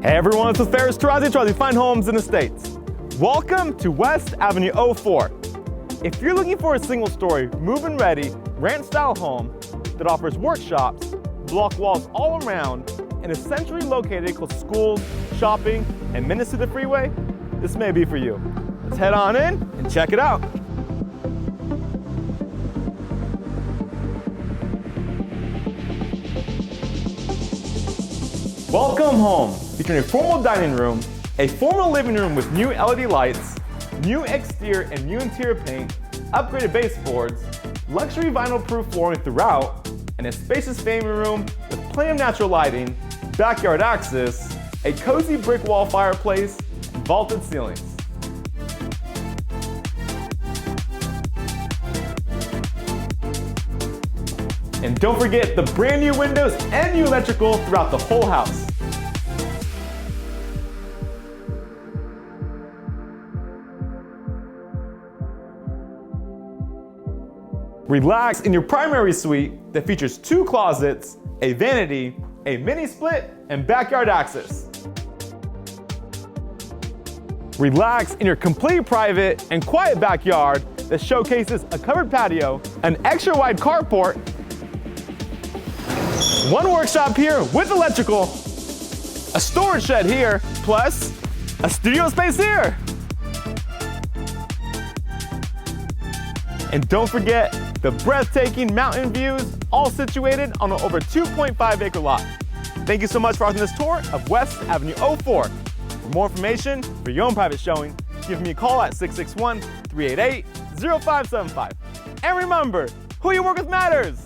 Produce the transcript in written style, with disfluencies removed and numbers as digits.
Hey everyone, this is Farris, Tarazi, Fine Homes and Estates. Welcome to West Avenue 04. If you're looking for a single story, move-in ready, ranch-style home that offers workshops, block walls all around, and is centrally located close to schools, shopping, and minutes to the freeway, this may be for you. Let's head on in and check it out. Welcome home, featuring a formal dining room, a formal living room with new LED lights, new exterior and new interior paint, upgraded baseboards, luxury vinyl-proof flooring throughout, and a spacious family room with plenty of natural lighting, backyard access, a cozy brick wall fireplace, and vaulted ceilings. And don't forget the brand new windows and new electrical throughout the whole house. Relax in your primary suite that features 2 closets, a vanity, a mini split, and backyard access. Relax in your complete private and quiet backyard that showcases a covered patio, an extra wide carport, 1 workshop here with electrical, a storage shed here, plus a studio space here. And don't forget the breathtaking mountain views, all situated on an over 2.5 acre lot. Thank you so much for watching this tour of West Avenue 04. For more information, for your own private showing, give me a call at 661-388-0575. And remember, who you work with matters.